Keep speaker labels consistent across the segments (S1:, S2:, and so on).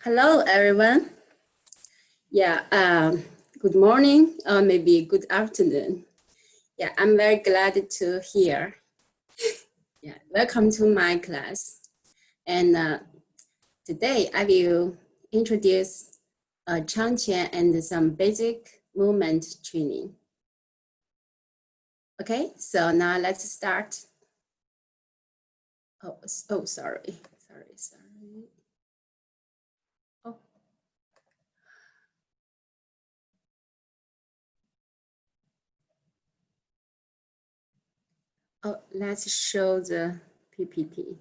S1: Hello, everyone. Good morning or maybe good afternoon. I'm very glad to here. Welcome to my class. And today I will introduce Changquan and some basic movement training. Okay, so now let's start. Sorry. Let's show the PPT.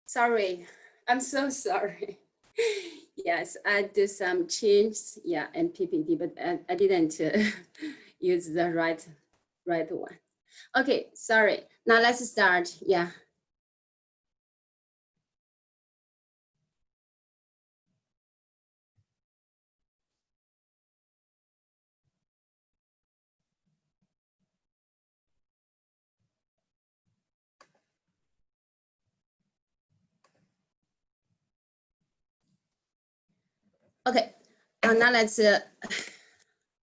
S1: Sorry, I'm so sorry. Yes, I do some changes, and PPT, but I didn't use the right one. Okay, sorry. Now let's start. Okay, now let's.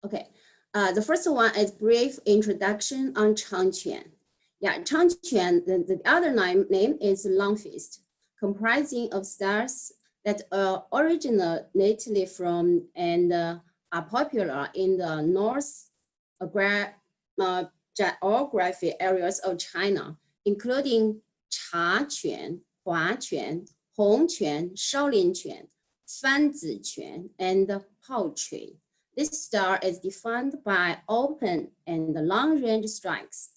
S1: Okay, the first one is brief introduction on Changquan. Changquan, the other name is long fist, comprising of styles that originated from and are popular in the North geographic areas of China, including Cha Quan, Hua Quan, Hong Quan, Shaolin Quan, Fanzi Quan, and Pao Chui. This style is defined by open and long-range strikes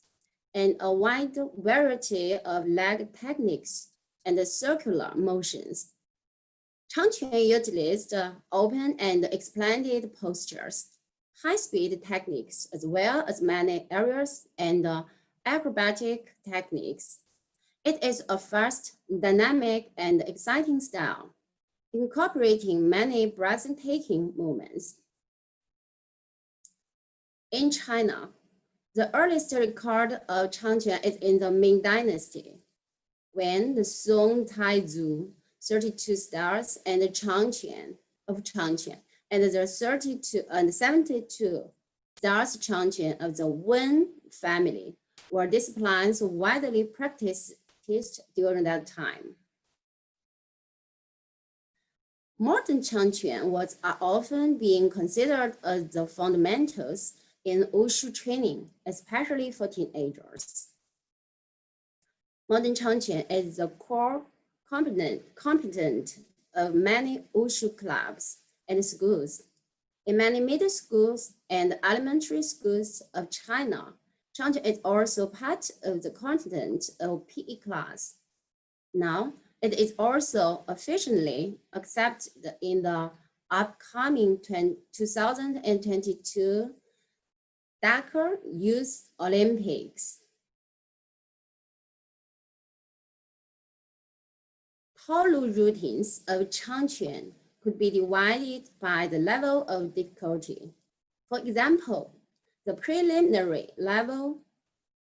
S1: and a wide variety of leg techniques and circular motions. Changquan utilized open and expanded postures, high-speed techniques, as well as many aerials and acrobatic techniques. It is a fast, dynamic, and exciting style, incorporating many breathtaking movements. In China, the earliest record of Changquan is in the Ming Dynasty, when the Song Taizu 32 styles and the Changquan and the 32 and 72 stars Changquan of the Wen family were disciplines widely practiced during that time. Modern Changquan was often being considered as the fundamentals in Wushu training, especially for teenagers. Modern Changquan is the core competent of many Wushu clubs and schools. In many middle schools and elementary schools of China, Changquan is also part of the content of PE class. Now, it is also officially accepted in the upcoming 2022 Dakar Youth Olympics. Hollow routines of Changquan could be divided by the level of difficulty. For example, the preliminary level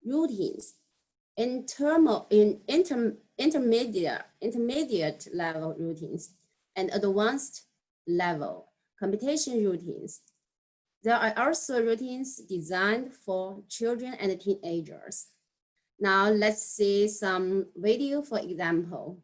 S1: routines, intermediate level routines, and advanced level competition routines. There are also routines designed for children and teenagers. Now let's see some video for example.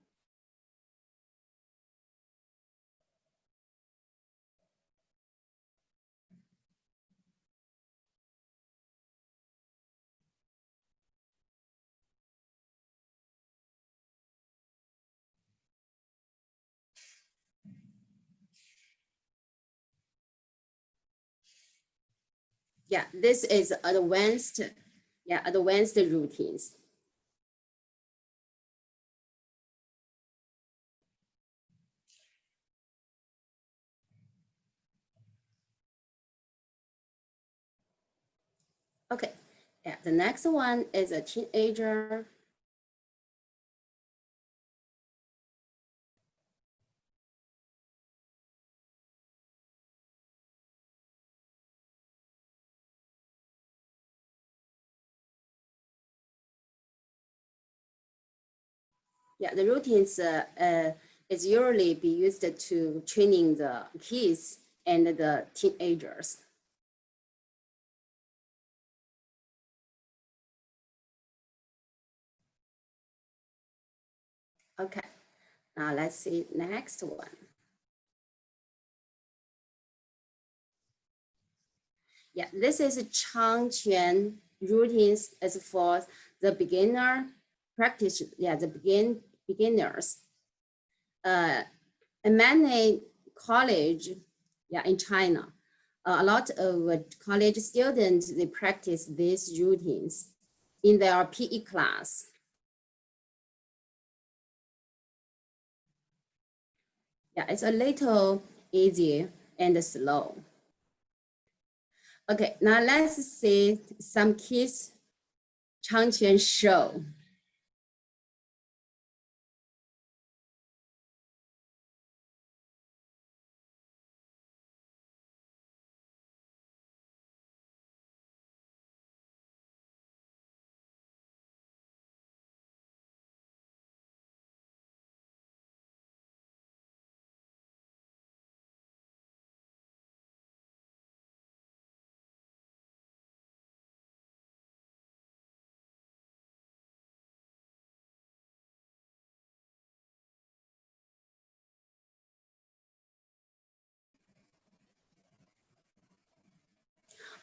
S1: This is advanced advanced routines. Okay, the next one is a teenager. The routines is usually be used to training the kids and the teenagers. Okay, now let's see next one. This is Changquan routines as for the beginner practice. Beginners. In many college, in China, a lot of college students, they practice these routines in their PE class. It's a little easier and slow. Okay, now let's see some kids Changquan show.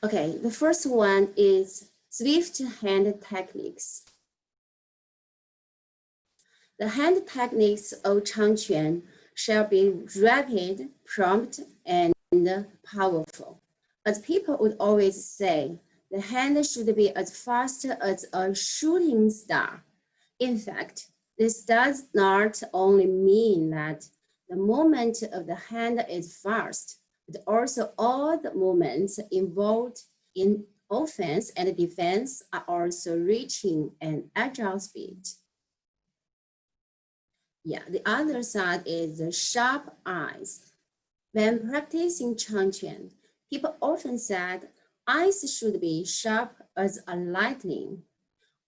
S1: Okay, the first one is swift hand techniques. The hand techniques of Changquan shall be rapid, prompt, and powerful. As people would always say, the hand should be as fast as a shooting star. In fact, this does not only mean that the movement of the hand is fast, but also all the movements involved in offense and defense are also reaching an agile speed. The other side is the sharp eyes. When practicing Changquan, people often said eyes should be sharp as a lightning.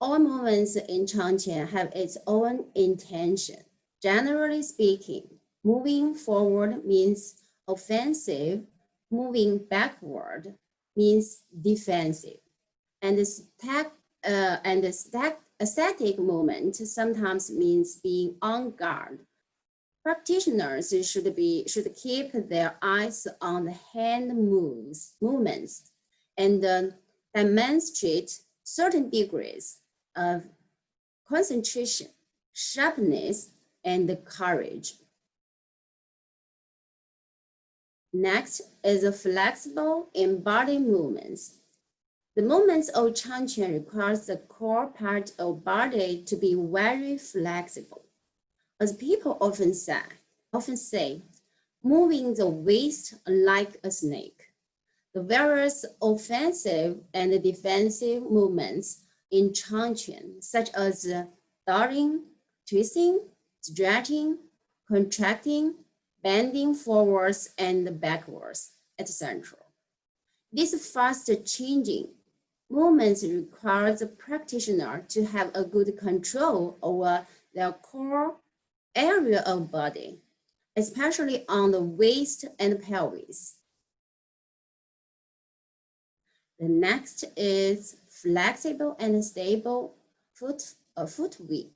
S1: All movements in Changquan have its own intention. Generally speaking, moving forward means offensive, moving backward means defensive. And static movement sometimes means being on guard. Practitioners should keep their eyes on the hand movements and demonstrate certain degrees of concentration, sharpness, and courage. Next is the flexible embodied movements. The movements of Changquan requires the core part of body to be very flexible. As people often say, moving the waist like a snake. The various offensive and defensive movements in Changquan, such as darting, twisting, stretching, contracting, bending forwards and backwards, etc. These fast changing movements require the practitioner to have a good control over their core area of body, especially on the waist and pelvis. The next is flexible and stable footwalk.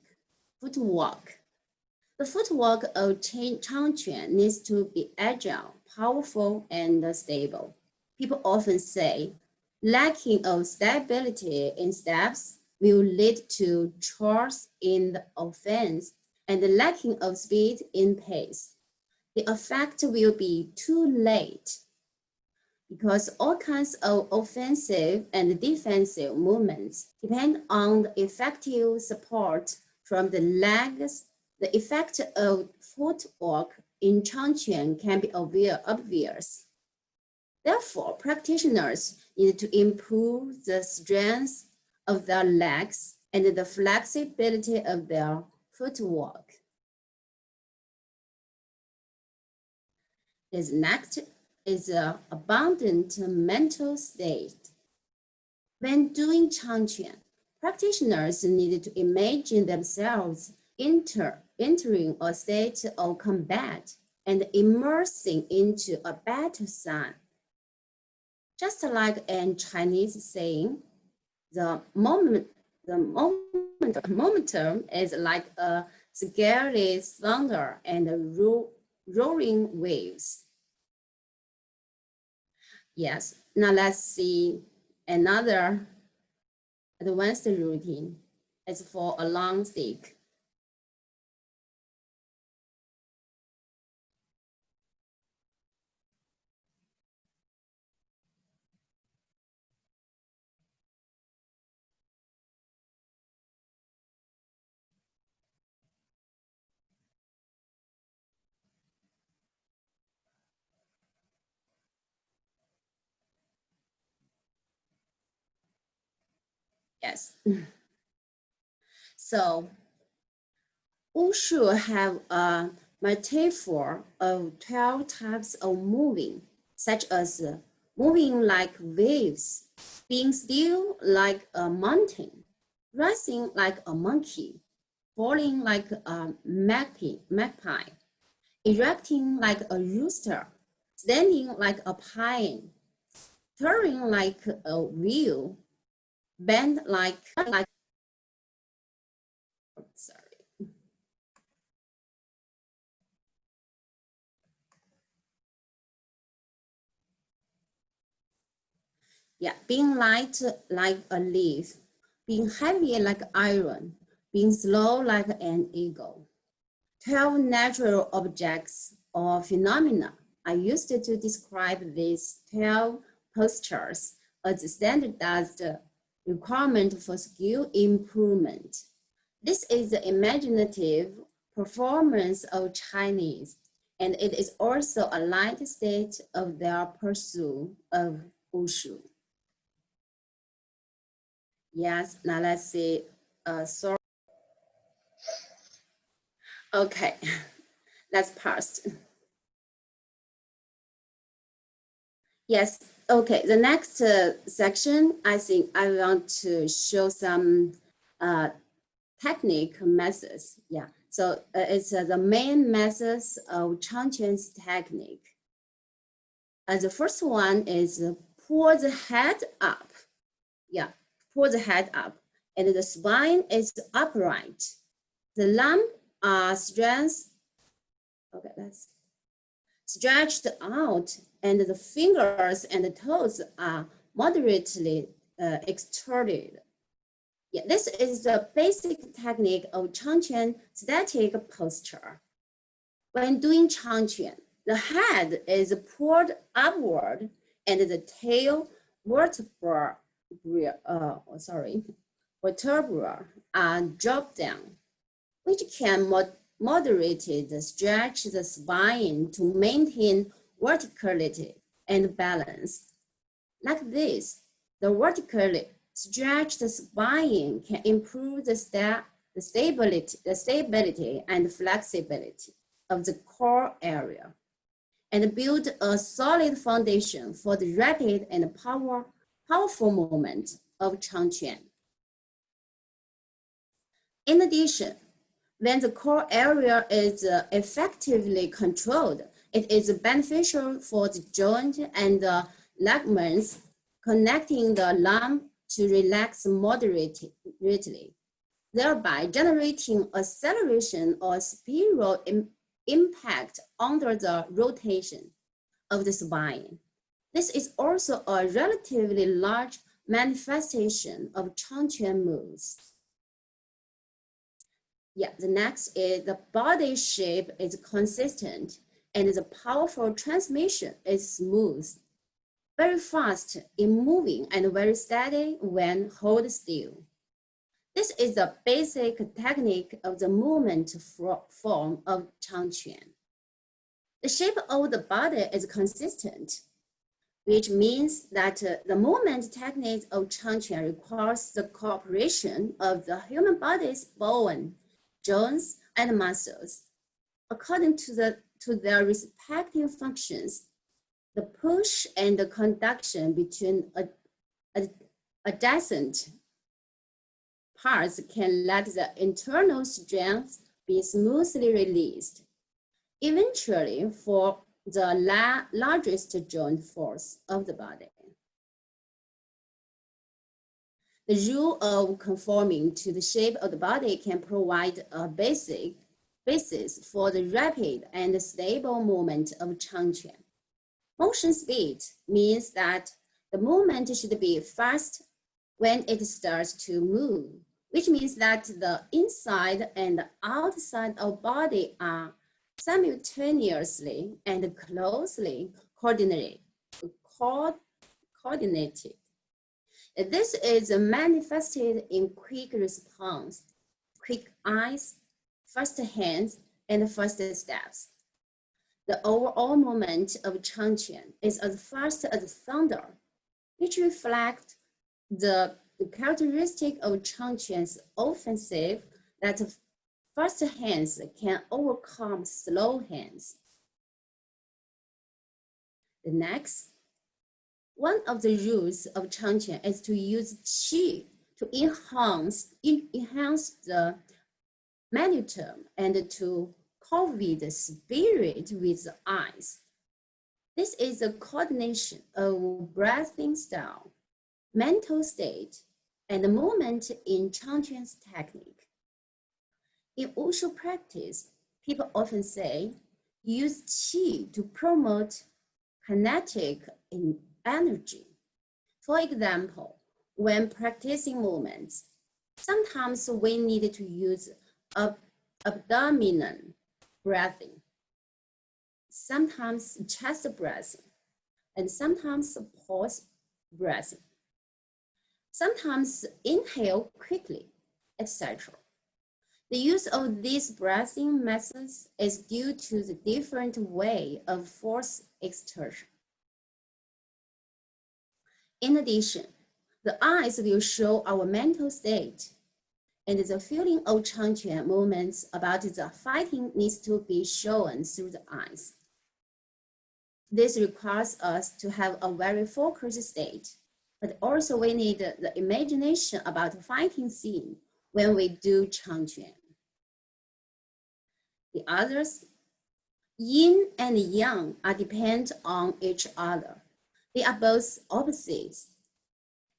S1: The footwork of Changquan needs to be agile, powerful, and stable. People often say lacking of stability in steps will lead to chores in the offense and lacking of speed in pace. The effect will be too late. because all kinds of offensive and defensive movements depend on the effective support from the legs. The effect of footwork in Changquan can be obvious. Therefore, practitioners need to improve the strength of their legs and the flexibility of their footwork. This next is an abundant mental state. When doing Changquan, practitioners need to imagine themselves entering a state of combat and immersing into a battle scene. Just like in Chinese saying, the momentum is like a scary thunder and roaring waves. Yes, now let's see another advanced routine. It's for a long stick. Yes. So Wushu have a metaphor of 12 types of moving, such as moving like waves, being still like a mountain, rising like a monkey, falling like a magpie, erecting like a rooster, standing like a pine, turning like a wheel, bend like sorry. Yeah, being light like a leaf, being heavy like iron, being slow like an eagle. 12 natural objects or phenomena are used to describe these 12 postures as a standardized requirement for skill improvement. This is the imaginative performance of Chinese, and it is also a light state of their pursuit of Wushu. Yes, now let's see. Sorry. Okay, that's passed. Yes, okay, the next section, I think I want to show some technique methods. Yeah, so it's the main methods of Changquan's technique. The first one is pull the head up. Yeah, pull the head up, and the spine is upright. The limb are stretched out, and the fingers and the toes are moderately extended. Yeah, this is the basic technique of Changquan static posture. When doing Changquan, the head is pulled upward and the tail vertebra are dropped down, which can moderately stretch the spine to maintain verticality and balance. Like this, the vertically stretched spine can improve the stability and flexibility of the core area and build a solid foundation for the rapid and powerful movement of Changquan. In addition, when the core area is effectively controlled, it is beneficial for the joint and ligaments connecting the limb to relax moderately, thereby generating acceleration or spiral impact under the rotation of the spine. This is also a relatively large manifestation of Changquan moves. Yeah, the next is the body shape is consistent and the powerful transmission is smooth. very fast in moving and very steady when hold still. This is the basic technique of the movement form of Changquan. The shape of the body is consistent, which means that the movement technique of Changquan requires the cooperation of the human body's bone, joints, and muscles. According to their respective functions, the push and the conduction between adjacent parts can let the internal strength be smoothly released. Eventually, for the largest joint force of the body. The rule of conforming to the shape of the body can provide a basis for the rapid and stable movement of Changquan. Motion speed means that the movement should be fast when it starts to move, which means that the inside and outside of body are simultaneously and closely coordinated. This is manifested in quick response, quick eyes, fast hands, and fast steps. The overall movement of Changquan is as fast as thunder, which reflects the characteristic of Changquan's offensive that fast hands can overcome slow hands. The next, one of the rules of Changquan is to use qi to enhance the momentum and to convey the spirit with the eyes. This is a coordination of breathing style, mental state, and movement in Changquan's technique. In Wushu practice, people often say, use qi to promote kinetic energy. For example, when practicing movements, sometimes we need to use abdominal breathing, sometimes chest breathing, and sometimes pause breathing. Sometimes inhale quickly, etc. The use of these breathing methods is due to the different way of force exertion. In addition, the eyes will show our mental state, and the feeling of Changquan movements about the fighting needs to be shown through the eyes. This requires us to have a very focused state, but also we need the imagination about the fighting scene when we do Changquan. The others, yin and yang, are dependent on each other. They are both opposites,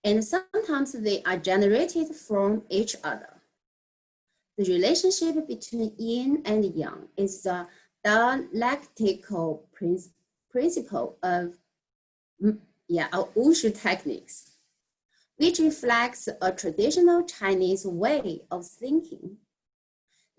S1: and sometimes they are generated from each other. The relationship between yin and yang is the dialectical principle of Wushu techniques, which reflects a traditional Chinese way of thinking.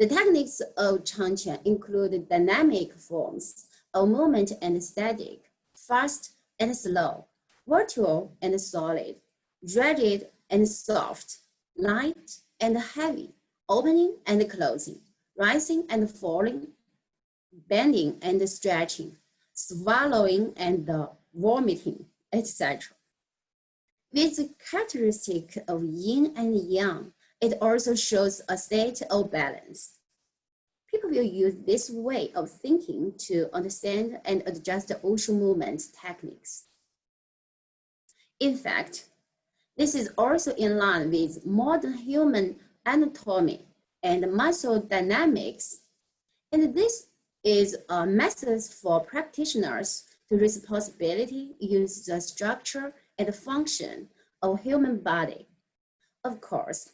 S1: The techniques of Changquan include dynamic forms of movement and static, fast and slow, vertical and solid, rigid and soft, light and heavy, opening and closing, rising and falling, bending and stretching, swallowing and vomiting, etc. With the characteristic of yin and yang, it also shows a state of balance. People will use this way of thinking to understand and adjust the Wushu movement techniques. In fact, this is also in line with modern human anatomy and muscle dynamics, and this is a method for practitioners to responsibly use the structure and function of human body. Of course,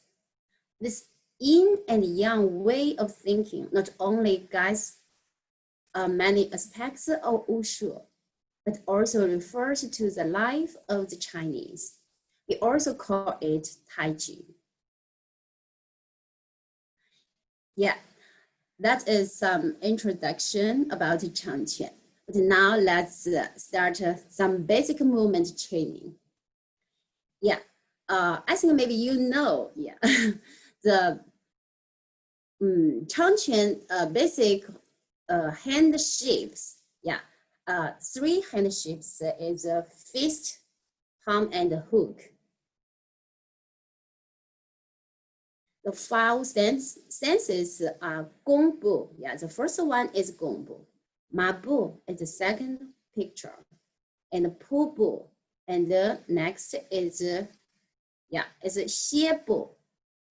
S1: this yin and yang way of thinking not only guides many aspects of Wushu, but also refers to the life of the Chinese. We also call it Tai Chi. Yeah, that is some introduction about Changquan. But now let's start some basic movement training. Yeah, I think maybe you know, yeah, the Changquan basic hand shapes. Yeah, 3 hand shapes is a fist, palm, and hook. The 5 stances are Gongbu. Yeah, the first one is Gongbu. Mabu is the second picture. And Pubu. And the next is, yeah, is Xiebu.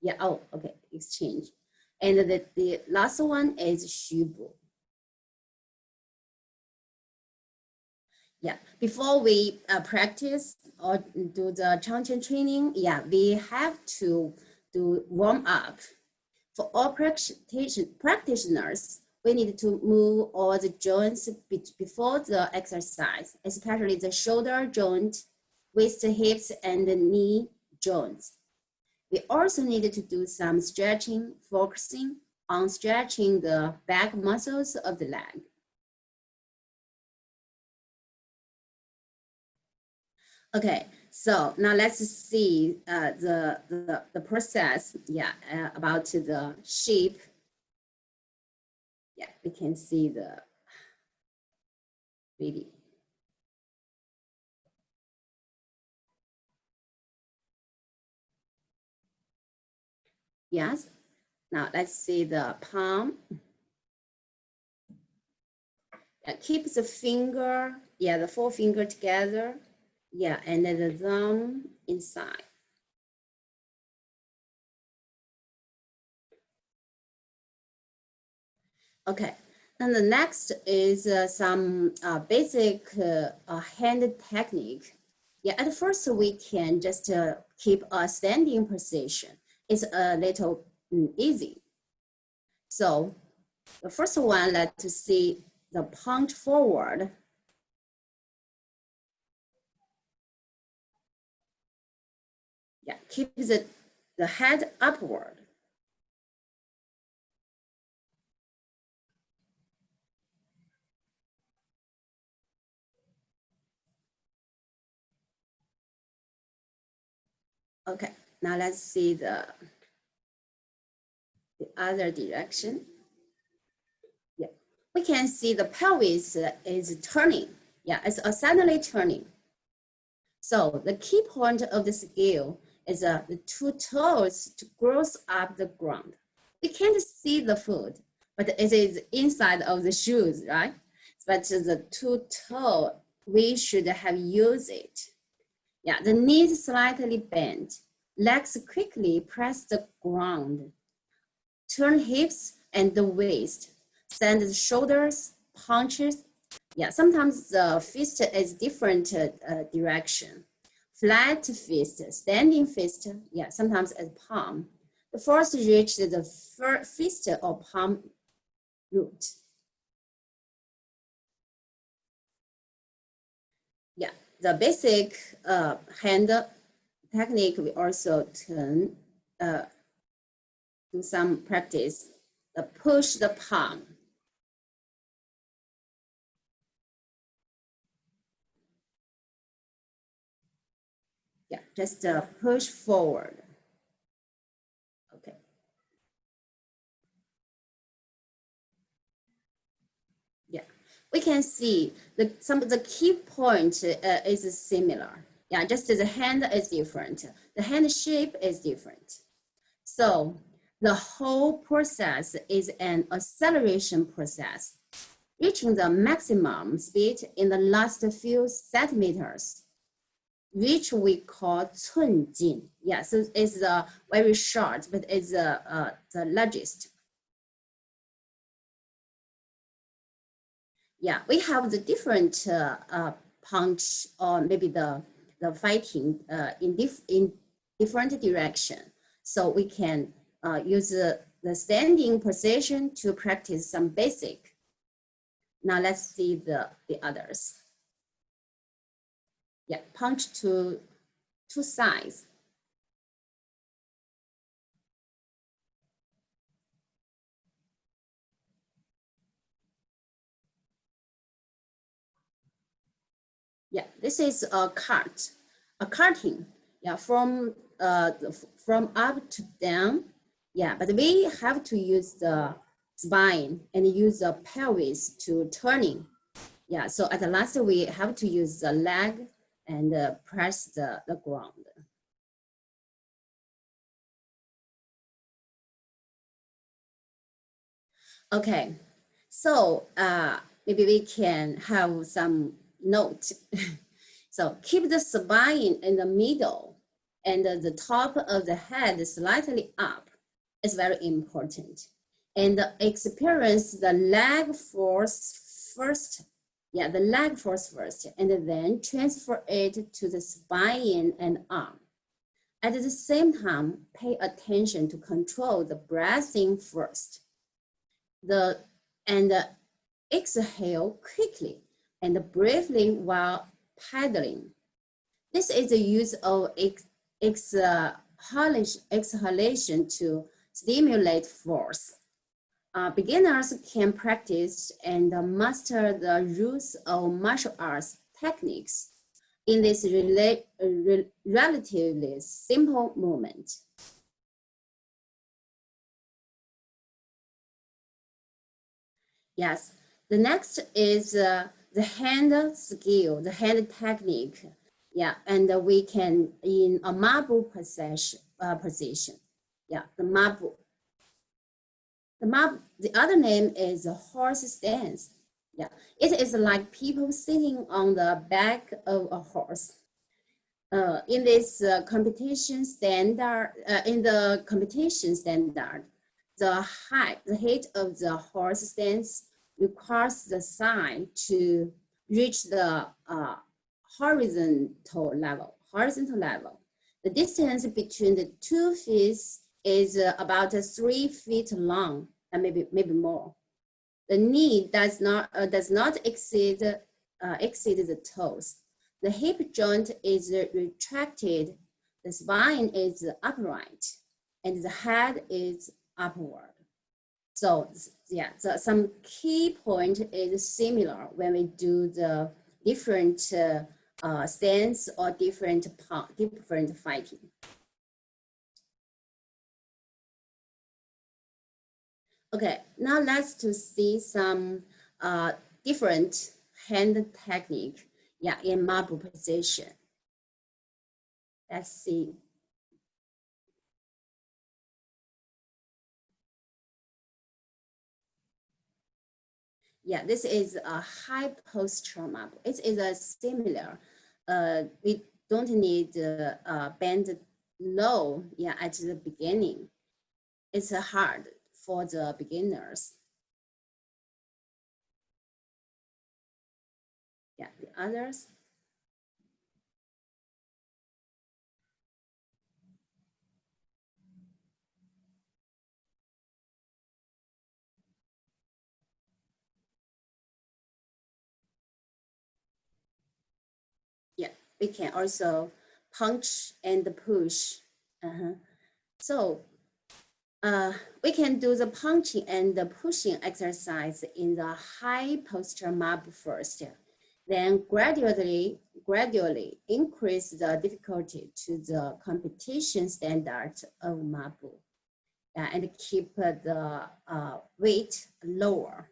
S1: Yeah, oh, okay, exchange. And the last one is Xubu. Yeah, before we practice or do the Changquan training, yeah, we have to do warm up. For all practitioners, we need to move all the joints before the exercise, especially the shoulder joint, waist, hips, and the knee joints. We also need to do some stretching, focusing on stretching the back muscles of the leg. Okay, so now let's see the process, yeah, about the shape. Yeah, we can see the video. Yes, now let's see the palm. Yeah, keep the finger, yeah, the 4-finger together. Yeah, and then the thumb inside. Okay, and the next is some basic hand technique. Yeah, at first we can just keep a standing position. It's a little easy. So the first one, let's see the punch forward. Yeah, keep the head upward. Okay, now let's see the other direction. Yeah, we can see the pelvis is turning. Yeah, it's suddenly turning. So the key point of the skill is the 2 toes to cross up the ground. We can't see the foot, but it is inside of the shoes, right? But the 2 toe, we should have used it. Yeah, the knees slightly bent, legs quickly press the ground. Turn hips and the waist, send the shoulders, punches. Yeah, sometimes the fist is different direction. Flat fist, standing fist, yeah, sometimes as palm. The first reach the fist or palm root. Yeah, the basic hand technique, we also can do some practice. The push the palm. Yeah, just push forward. Okay. Yeah, we can see some of the key point is similar. Yeah, just the hand is different. The hand shape is different. So the whole process is an acceleration process, reaching the maximum speed in the last few centimeters, which we call 寸进. Yeah, so it's very short, but it's the largest. Yeah, we have the different punch or maybe the fighting in different direction. So we can use the standing position to practice some basic. Now let's see the others. Yeah, punch to 2 sides. Yeah, this is a cart, a carting. Yeah, from up to down. Yeah, but we have to use the spine and use the pelvis to turning. Yeah, so at the last we have to use the leg and press the ground. Okay, so maybe we can have some note. So keep the spine in the middle and the top of the head slightly up. It's very important. And experience the leg force first. Yeah, the leg force first, and then transfer it to the spine and arm. At the same time, pay attention to control the breathing first. And exhale quickly and briefly while paddling. This is the use of exhalation to stimulate force. Beginners can practice and master the rules of martial arts techniques in this relatively simple movement. Yes, the next is the hand skill, the hand technique. Yeah, and we can in a Mabu position. Yeah, the Mabu. The other name is horse stance. Yeah, it is like people sitting on the back of a horse. In this competition standard, the height of the horse stance requires the sign to reach the horizontal level. The distance between the two feet is about 3 feet long, and maybe more. The knee does not exceed the toes. The hip joint is retracted. The spine is upright, and the head is upward. So yeah, some key point is similar when we do the different stance or different fighting. Okay, now let's to see some different hand technique, yeah, in Mabu position. Let's see. Yeah, this is a high posture Mabu. It is a similar. We don't need bend low, yeah, at the beginning. It's hard for the beginners. Yeah, the others. Yeah, we can also punch and push. So we can do the punching and the pushing exercise in the high posture Mabu first, then gradually increase the difficulty to the competition standard of Mabu, and keep the weight lower.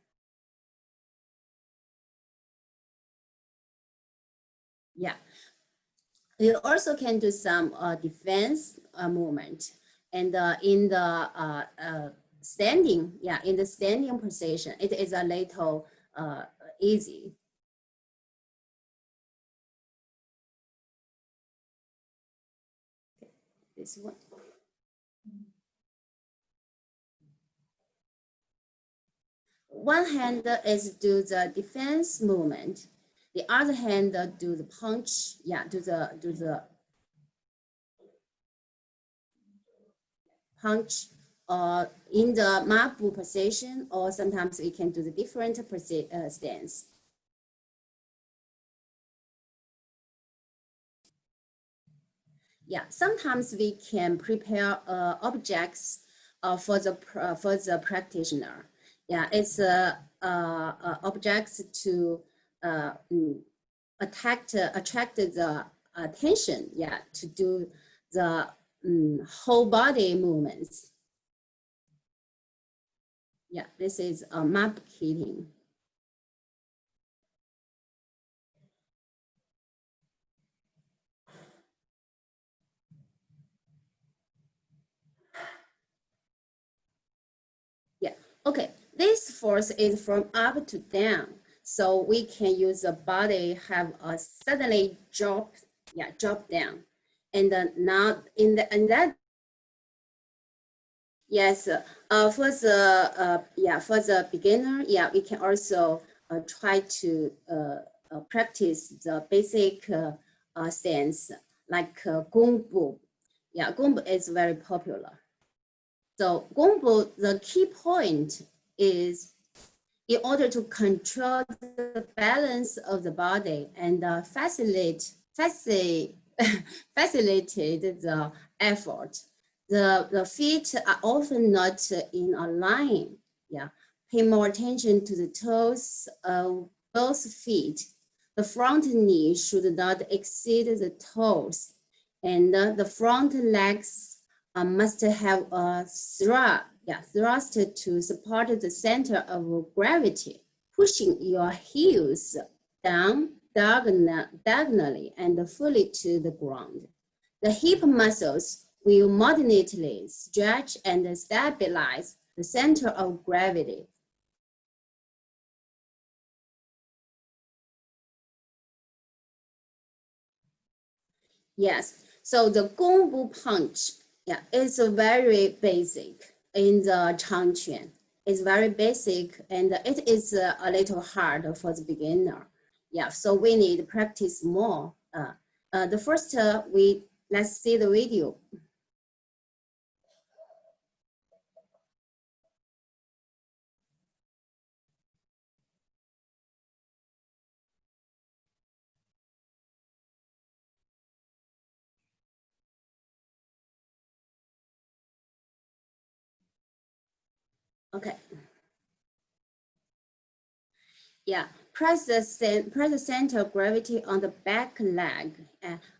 S1: Yeah, you also can do some defense movement, and in the standing, yeah, in the standing position, it is a little easy. Okay, this one. One hand is do the defense movement. The other hand do the punch. Yeah, do the punch in the Mabu position, or sometimes we can do the different stance. Yeah, sometimes we can prepare objects for the practitioner. Yeah, it's objects to attract the attention, yeah, to do the whole body movements. Yeah, this is a map hitting. Yeah, okay, this force is from up to down. So we can use the body have a suddenly drop, yeah, drop down. And now in that, yes, for the beginner, yeah, we can also try to practice the basic stance like Gongbu. Yeah, Gongbu is very popular. So Gongbu, the key point is in order to control the balance of the body and facilitate the effort. The feet are often not in a line. Yeah, pay more attention to the toes of both feet. The front knee should not exceed the toes, and the front legs must have a thrust to support the center of gravity, pushing your heels down diagonally and fully to the ground. The hip muscles will moderately stretch and stabilize the center of gravity. Yes, so the Gongbu punch, yeah, is very basic in the Changquan. It's very basic and it is a little hard for the beginner. Yeah, so we need to practice more. The first, let's see the video. Okay. Yeah, press the center of gravity on the back leg.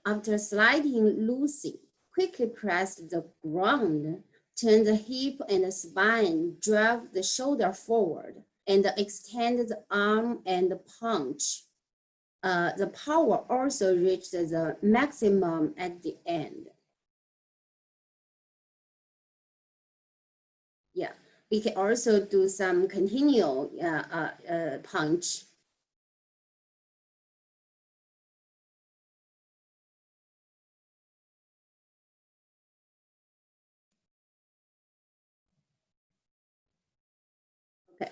S1: After sliding loosely, quickly press the ground, turn the hip and the spine, drive the shoulder forward, and extend the arm and punch. The power also reaches the maximum at the end. Yeah, we can also do some continual punch. Okay.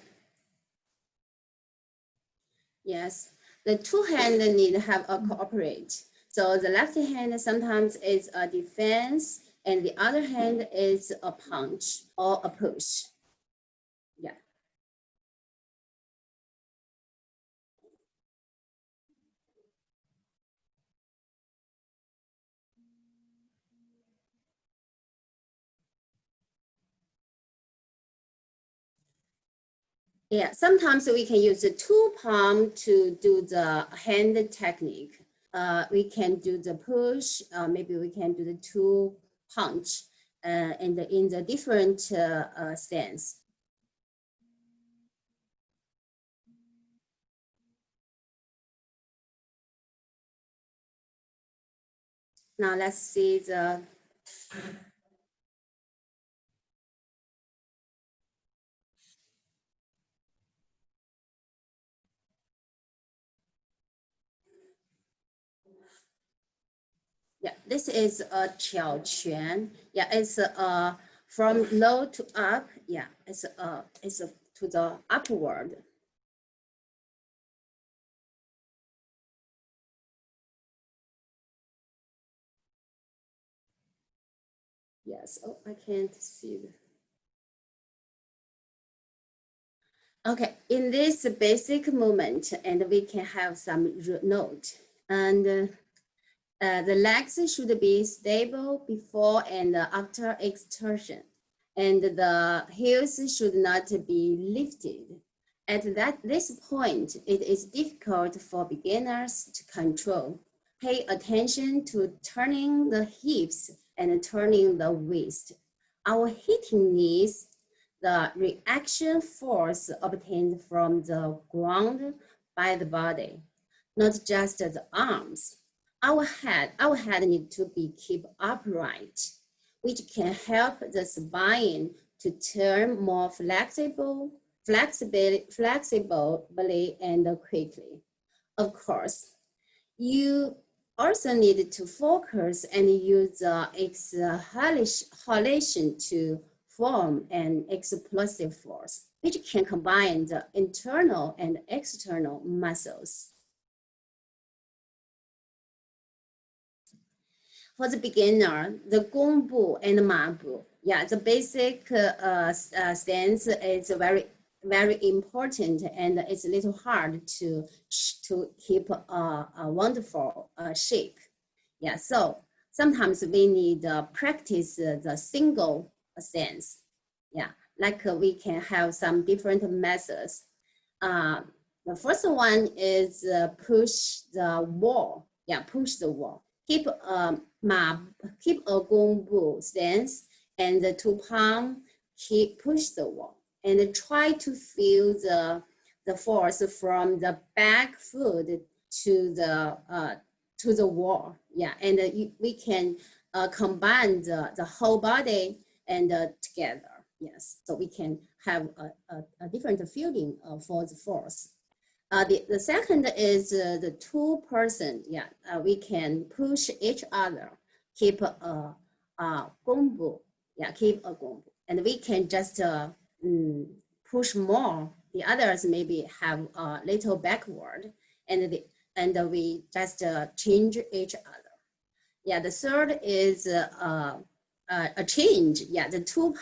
S1: Yes, the two hands need to have a cooperate. So the left hand sometimes is a defense and the other hand is a punch or a push. Yeah. Yeah, sometimes we can use the two palm to do the hand technique. We can do the push, maybe we can do the two punch and in the different stance. Now let's see the yeah, this is a Xiaohong. Yeah, it's from low to up. Yeah, it's to the upward. Yes. Oh, I can't see. Okay, in this basic movement, and we can have some note. And the legs should be stable before and after extension. And the heels should not be lifted. At this point, it is difficult for beginners to control. Pay attention to turning the hips and turning the waist. Our hitting knees, the reaction force obtained from the ground by the body, not just the arms. Our head needs to be kept upright, which can help the spine to turn more flexibly and quickly. Of course, you also need to focus and use the exhalation to form an explosive force, which can combine the internal and external muscles. For the beginner, the Gongbu and Mabu, the basic stance is very important, and it's a little hard to keep a wonderful shape. So sometimes we need practice the single stance. Like we can have some different methods. The first one is push the wall. Push the wall. Keep a Gongbu stance, and the two palm push the wall, and try to feel the force from the back foot to the wall. And we can combine the whole body and together. Yes, so we can have a different feeling for the force. The second is the two-person. We can push each other, keep a Gongbu. Keep a Gongbu, and we can just push more. The others maybe have a little backward, and we just change each other. The third is a change. The two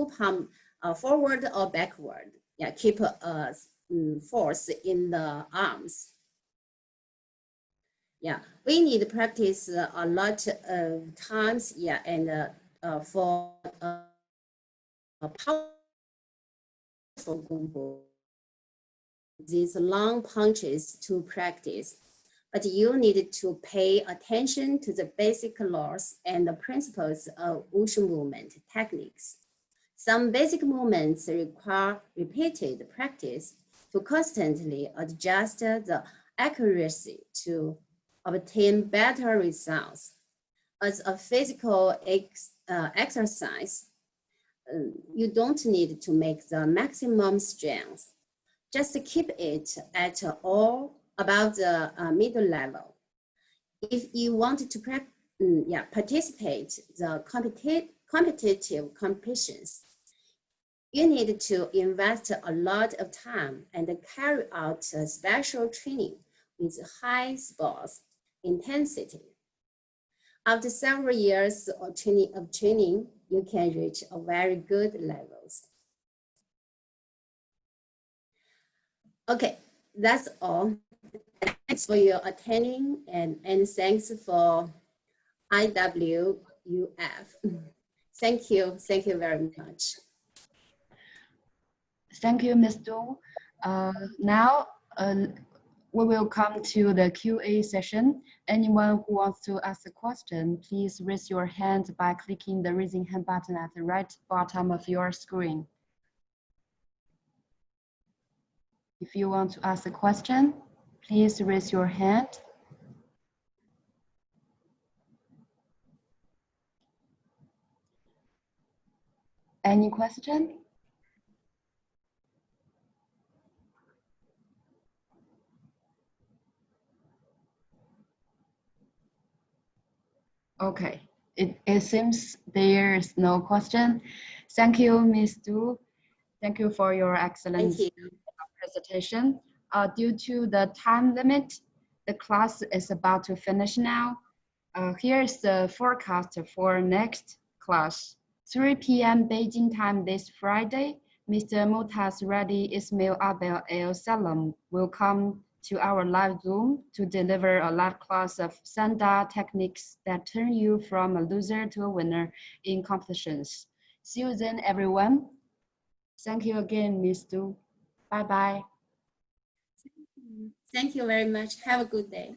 S1: palm forward or backward. Keep a force in the arms. We need to practice a lot of times. And for a powerful Gongbu, these long punches to practice, but you need to pay attention to the basic laws and the principles of Wushu movement techniques. Some basic movements require repeated practice to constantly adjust the accuracy to obtain better results. As a physical exercise, you don't need to make the maximum strength. Just keep it at all about the middle level. If you want to participate the competitive competitions, you need to invest a lot of time and carry out special training with high sports intensity. After several years of training, you can reach a very good levels. Okay, that's all. Thanks for your attending, and thanks for IWUF. Thank you very much.
S2: Thank you, Ms. Du. Now we will come to the QA session. Anyone who wants to ask a question, please raise your hand by clicking the raising hand button at the right bottom of your screen. If you want to ask a question, please raise your hand. Any question? Okay, it seems there is no question. Thank you, Ms. Du. Thank you for your excellent presentation. Due to the time limit, the class is about to finish now. Here's the forecast for next class. 3 p.m. Beijing time this Friday, Mr. Mutas Radi Ismail Abel El Salam will come to our live Zoom to deliver a live class of Sanda techniques that turn you from a loser to a winner in competitions. See you then, everyone. Thank you again, Ms. Du. Bye-bye.
S1: Thank you very much. Have a good day.